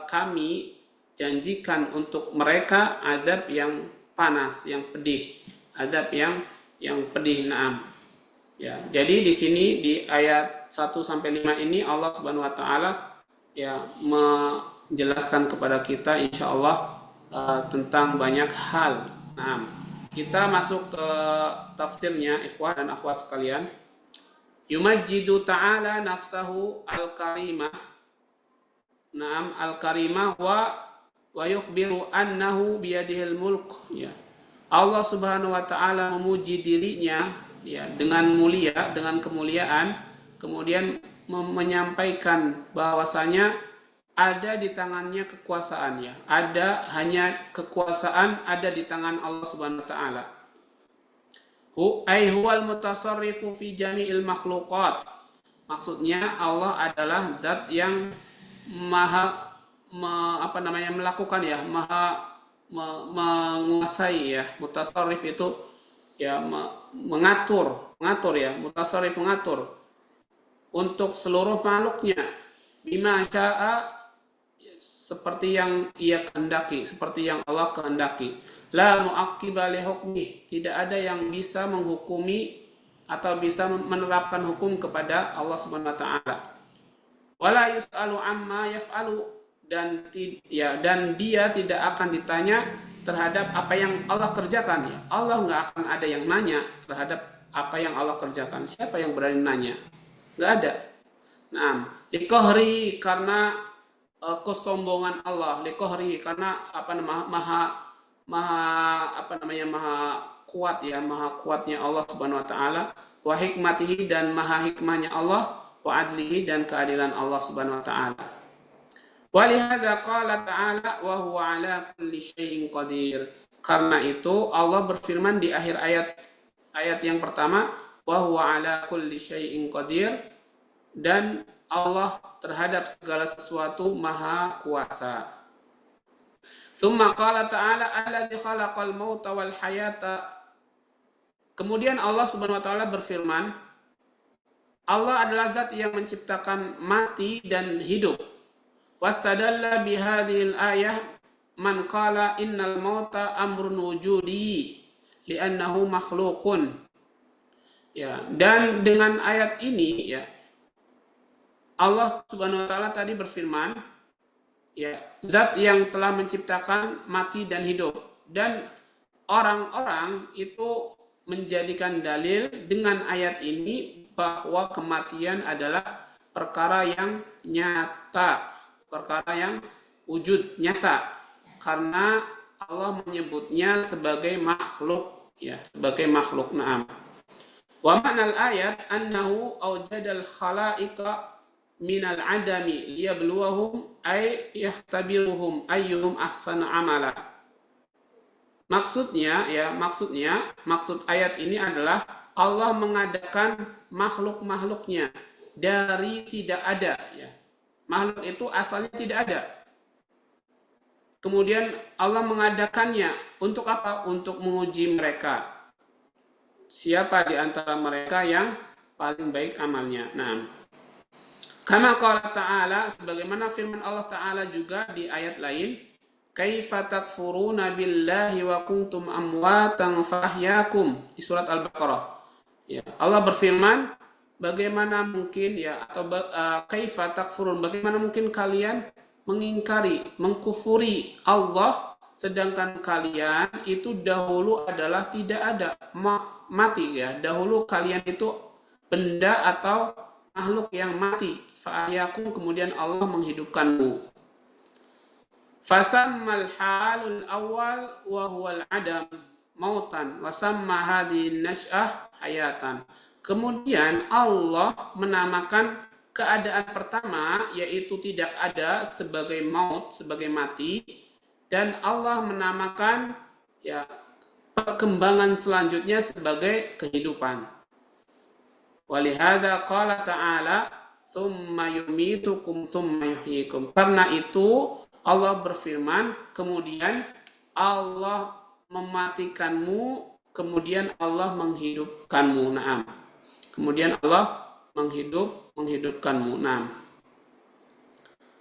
kami janjikan untuk mereka azab yang panas, yang pedih, azab yang pedih. Naam. Ya, jadi di sini di ayat 1 sampai 5 ini Allah Subhanahu wa taala ya menjelaskan kepada kita insyaallah tentang banyak hal. Nah, kita masuk ke tafsirnya, ikhwah dan akhwat sekalian. Yumajjidu ta'ala nafsahu al-karimah. Naam, al-karimah wa yukhbiru annahu biyadihil mulk ya. Allah Subhanahu wa taala memuji dirinya ya dengan mulia, dengan kemuliaan, kemudian menyampaikan bahwasanya ada di tangannya kekuasaan ya. Ada hanya kekuasaan ada di tangan Allah Subhanahu wa taala. Huwal mutasarrifu fi jami'il makhluqat. Maksudnya Allah adalah zat yang maha melakukan ya, maha menguasai ya. Mutasarrif itu ya mengatur ya, mutasarrif mengatur untuk seluruh makhluknya bima syaa, seperti yang ia kehendaki, seperti yang Allah kehendaki. La mu'aqqiba li hukmih, tidak ada yang bisa menghukumi atau bisa menerapkan hukum kepada Allah Subhanahu wa taala. Wala yus'alu amma yaf'alu, dan dia tidak akan ditanya terhadap apa yang Allah kerjakan ya. Allah nggak akan ada yang nanya terhadap apa yang Allah kerjakan. Siapa yang berani nanya? Nggak ada. Nah, likohri, karena kesombongan Allah, likohri karena maha kuat ya, maha kuatnya Allah Subhanahu wa taala, wa hikmatihi, dan maha hikmahnya Allah, wa adlihi, dan keadilan Allah Subhanahu wa taala. Walihada qala ta'ala wa huwa ala kulli syai'in qadir. Karena itu Allah berfirman di akhir ayat yang pertama, wa huwa ala kulli syai'in qadir, dan Allah terhadap segala sesuatu maha kuasa. Tsumma qala ta'ala alladzi khalaqal mauta wal hayata. Kemudian Allah Subhanahu wa taala berfirman, Allah adalah zat yang menciptakan mati dan hidup. Wastadalla bihadhil ayah man qala innal mauta amrun wujudi li'annahu makhluqun. Ya, dan dengan ayat ini ya, Allah Subhanahu wa taala tadi berfirman, ya, zat yang telah menciptakan mati dan hidup, dan orang-orang itu menjadikan dalil dengan ayat ini bahwa kematian adalah perkara yang nyata, perkara yang wujud nyata, karena Allah menyebutnya sebagai makhluk ya, sebagai makhluk. Naam. Wa ma'nal ayat annahu awjadal khalaiqa minal adami liyabluwahum ay yahtabiruhum ayyuhum ahsanu amala. Maksud ayat ini adalah Allah mengadakan makhluk-makhluknya dari tidak ada ya. Makhluk itu asalnya tidak ada. Kemudian Allah mengadakannya untuk apa? Untuk menguji mereka. Siapa di antara mereka yang paling baik amalnya. Nah, kama qala ta'ala, sebagaimana firman Allah Ta'ala juga di ayat lain, kaifa takfuruna billahi wa kuntum amwatan fahyakum, di surat Al-Baqarah. Ya, Allah berfirman, bagaimana mungkin ya, atau kaifa takfurun, bagaimana mungkin kalian mengingkari, mengkufuri Allah, sedangkan kalian itu dahulu adalah tidak ada, mati ya. Dahulu kalian itu benda atau makhluk yang mati. Fa'ahyakum, kemudian Allah menghidupkanmu. Fasammal halul awal wa huwal adam mautan wa samma hadhihi nasy'ah hayatan. Kemudian Allah menamakan keadaan pertama, yaitu tidak ada, sebagai maut, sebagai mati, dan Allah menamakan ya perkembangan selanjutnya sebagai kehidupan. Walihada qala ta'ala tsumma yumitukum tsumma yuhyikum. Karena itu Allah berfirman, kemudian Allah mematikanmu, kemudian Allah menghidupkanmu. Naam. Kemudian Allah menghidupkanmu. Naam.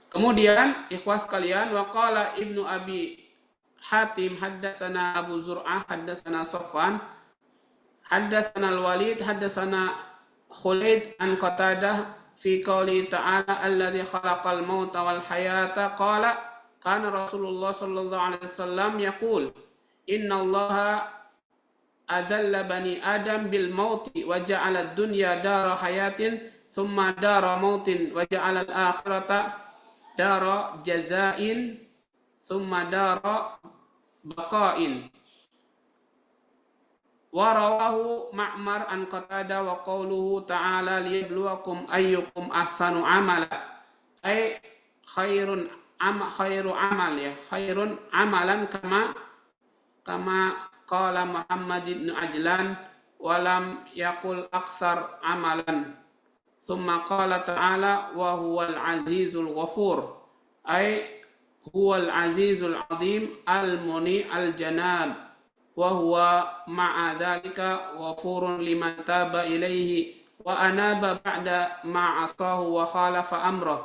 Kemudian ikhwas sekalian, waqala Ibnu Abi Hatim haddatsana Abu Zur'ah haddatsana Safwan haddatsana Al-Walid haddatsana Khulaid an Qatadah fi qouli ta'ala alladzi khalaqal mauta wal hayata qala kana Rasulullah sallallahu alaihi wasallam yaqul innallaha adzalla bani adam bil mauti wa ja'ala ad-dunya dara hayatin thumma dara mautin wa ja'ala al-akhirata dara jazain thumma dara baqain. Wa rawahu Ma'mar an Qatada wa qawluhu ta'ala liyabluwakum ayyukum ahsanu amala, ay khairu amal ya, khairun amalan kama qala Muhammad ibn Ajlan walam yakul aksar amalan. Thumma qala ta'ala wa huwal azizul ghafur, ay huwal azizul azim al muni al janab wa huwa ma'a dhalika ghafurun liman taba ilaihi wa anaba ba'da ma'asahu wa khalafa amrah.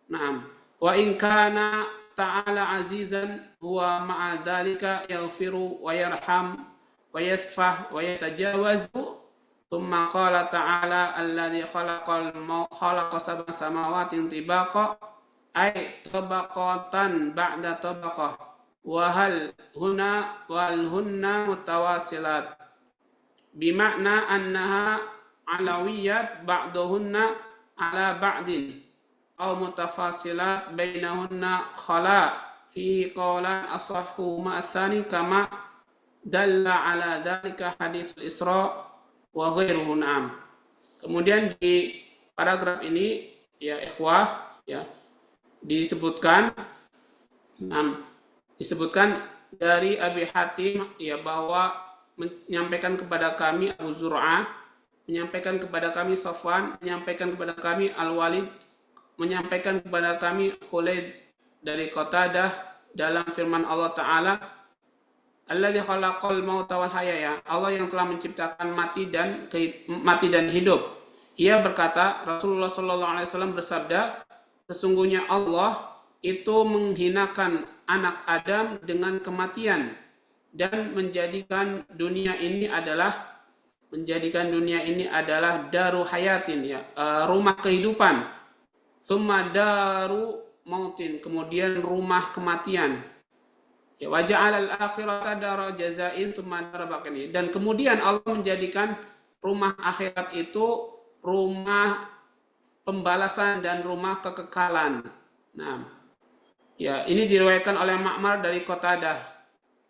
Naam. Wa in kana ta'ala azizan huwa ma'a dhalika yaghfiru wa yarham wa yasfah wa yatajawazu. Tsumma qala ta'ala alladzi khalaqa sab'a samawatin tibaqa ay tabaqatan ba'da tabaqah wa hal hunna mutawasilat bima'na annaha alawiyat ba'duhunna ala ba'din aw mutafasilat bainahunna khala fihi qawlan asahhu ma'athani kama dalla ala dhalika haditsul Isra wa ghairuhu. Na'am. Kemudian di paragraf ini ya ikhwah ya disebutkan dari Abi Hatim ya bahwa menyampaikan kepada kami Abu Zur'ah, menyampaikan kepada kami Safwan, menyampaikan kepada kami Al-Walid, menyampaikan kepada kami Khulaid dari Qatadah dalam firman Allah Ta'ala alladzi khalaqal mauta wal hayaya, Allah yang telah menciptakan mati dan hidup. Ia berkata, Rasulullah sallallahu alaihi wasallam bersabda, sesungguhnya Allah itu menghinakan anak Adam dengan kematian dan menjadikan dunia ini adalah daru hayatin ya, rumah kehidupan. Summa daru mautin, kemudian rumah kematian. Ya, wa ja'alal akhirata dara jazain tsumma dara baqin. Dan kemudian Allah menjadikan rumah akhirat itu rumah pembalasan dan rumah kekekalan. Nah, ya ini diriwayatkan oleh Ma'mar dari Qatadah.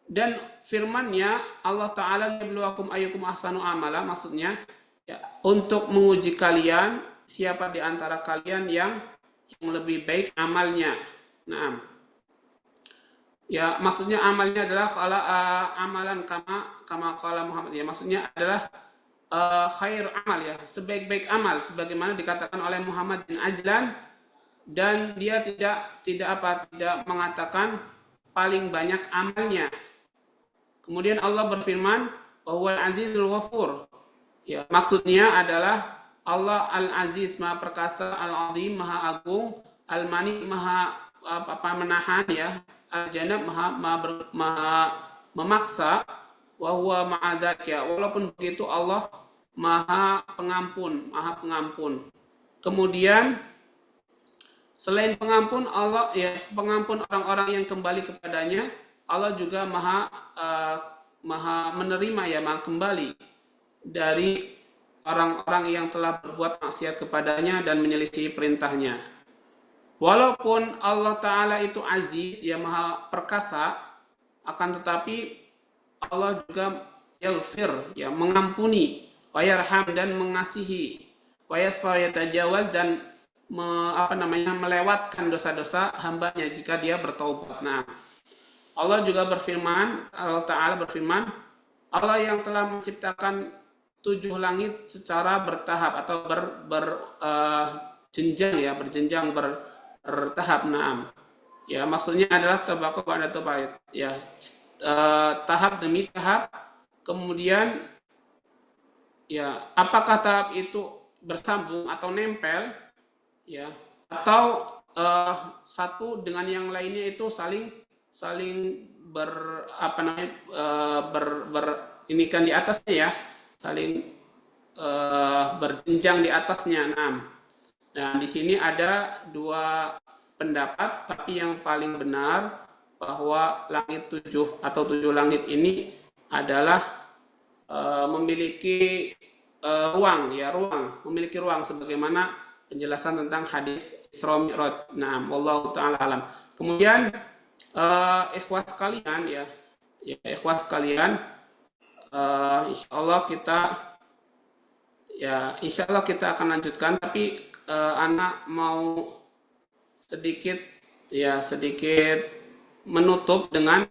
Dan firman-Nya Allah Ta'ala yabluwakum ayyukum ahsanu amala, maksudnya ya, untuk menguji kalian siapa di antara kalian yang lebih baik amalnya. Nah, ya maksudnya amalnya adalah amalan kama qala Muhammad, ya maksudnya adalah khair amal ya, sebaik-baik amal sebagaimana dikatakan oleh Muhammad bin Ajlan, dan dia tidak mengatakan paling banyak amalnya. Kemudian Allah berfirman bahwa Al-Azizul Ghafur, ya maksudnya adalah Allah Al-Aziz, Maha Perkasa, Al-Azim, Maha Agung, Al-Mani, Maha menahan ya, Al-Janab, maha memaksa, wa huwa ma'adzaka, walaupun begitu Allah maha pengampun. Kemudian selain pengampun Allah ya, pengampun orang-orang yang kembali kepadanya, Allah juga maha menerima ya, maha kembali dari orang-orang yang telah berbuat maksiat kepadanya dan menyelisih perintahnya. Walaupun Allah Ta'ala itu aziz, ya maha perkasa, akan tetapi Allah juga yaghfir, ya mengampuni, wa yarham dan mengasihi, wa yasfa yatajawaz dan melewatkan dosa-dosa hambanya jika dia bertaubat. Nah, Allah Ta'ala berfirman, Allah yang telah menciptakan 7 langit secara bertahap atau berjenjang ya, bertahap. Naam. Ya maksudnya adalah tabaqah ba'da tabaqah ya, tahap demi tahap. Kemudian ya apakah tahap itu bersambung atau nempel ya, atau satu dengan yang lainnya itu saling inikan di atasnya ya, saling berjenjang di atasnya. Nah, di sini ada 2 pendapat, tapi yang paling benar bahwa langit 7 atau 7 langit ini adalah memiliki memiliki ruang sebagaimana penjelasan tentang hadis Isra Mi'raj. Nah, wallahu taala alam. Kemudian ikhwah sekalian, insyaallah kita akan lanjutkan, tapi anak mau sedikit menutup dengan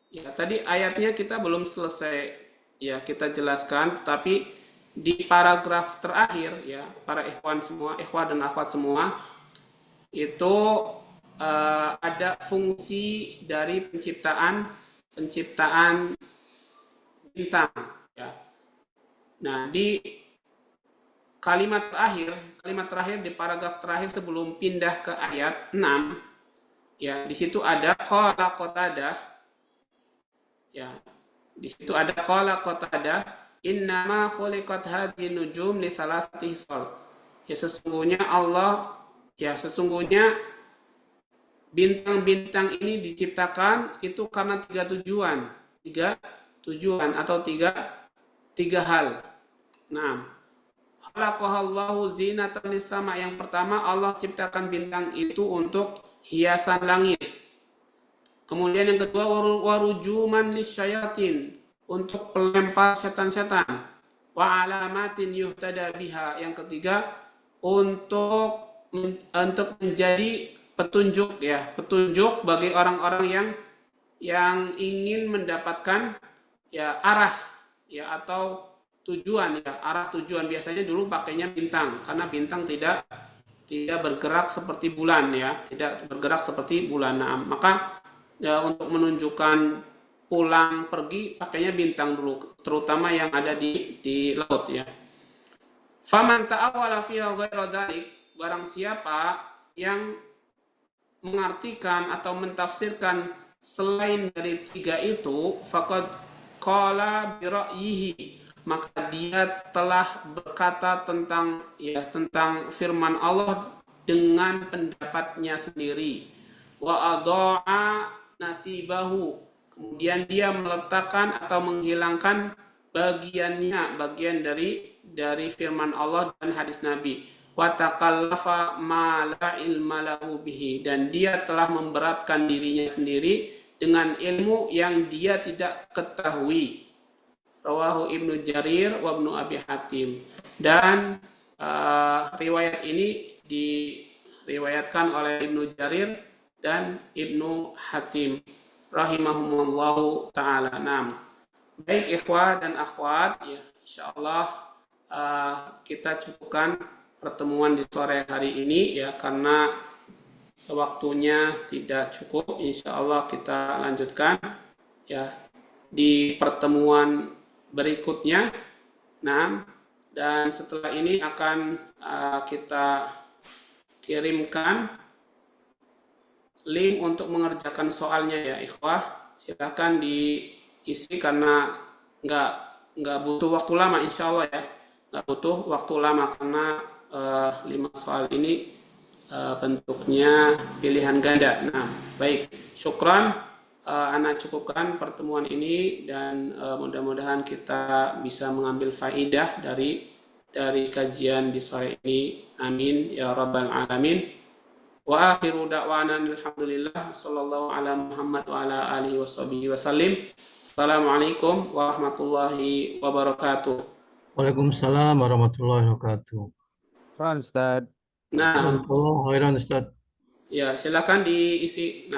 ya tadi ayatnya kita belum selesai ya kita jelaskan, tapi di paragraf terakhir ya para ikhwan dan akhwat semua itu ada fungsi dari penciptaan bintang ya. Nah, di kalimat terakhir di paragraf terakhir sebelum pindah ke ayat 6 ya, di situ ada qala Qatadah ya. Di situ ada qala Qatadah innama khuliqat hadhihi nujum li thalathati hisal. Ya sesungguhnya bintang-bintang ini diciptakan itu karena tiga tujuan atau tiga hal. Nah, khalaqahallahu zinatan lis-sama. Yang pertama, Allah ciptakan bintang itu untuk hiasan langit. Kemudian yang kedua, warujuman lisyayatin, untuk pelempar setan-setan. Wa alamatin yuhtada biha. Yang ketiga, untuk menjadi petunjuk bagi orang-orang yang ingin mendapatkan ya arah ya atau tujuan ya, arah tujuan. Biasanya dulu pakainya bintang karena bintang tidak bergerak seperti bulan ya, tidak bergerak seperti bulan. Nah, maka ya, untuk menunjukkan pulang pergi pakainya bintang dulu, terutama yang ada di laut ya. Faman ta'awwala fiha ghaira dzalik, barang siapa yang mengartikan atau mentafsirkan selain dari tiga itu, faqad qala bi ra'yihi, maka dia telah berkata tentang firman Allah dengan pendapatnya sendiri. Wa adha'a nasibahu, kemudian dia meletakkan atau menghilangkan bagian dari firman Allah dan hadis Nabi. Wa taqallafa ma la ilma lahu bihi, dan dia telah memberatkan dirinya sendiri dengan ilmu yang dia tidak ketahui. Rawahu Ibnu Jarir wa Ibnu Abi Hatim. Dan riwayat ini diriwayatkan oleh Ibnu Jarir dan Ibnu Hatim rahimahumullahu ta'ala. Baik ikhwah dan akhwat, ya insyaallah kita cukupkan pertemuan di sore hari ini ya, karena waktunya tidak cukup. Insyaallah kita lanjutkan ya di pertemuan berikutnya. Dan setelah ini akan kita kirimkan link untuk mengerjakan soalnya ya ikhwah. Silakan diisi karena nggak butuh waktu lama insyaallah ya. Nggak butuh waktu lama karena 5 soal ini bentuknya pilihan ganda. Baik, syukran. Ana cukupkan pertemuan ini dan mudah-mudahan kita bisa mengambil faidah dari kajian di sore ini. Amin ya rabbal alamin. Wa akhiru da'wana alhamdulillah sallallahu ala Muhammad wa ala alihi washabihi wasallim. Assalamualaikum warahmatullahi wabarakatuh. Waalaikumsalam warahmatullahi wabarakatuh. Ustaz. Jazakallahu khairan Ustaz. Ya, silakan diisi.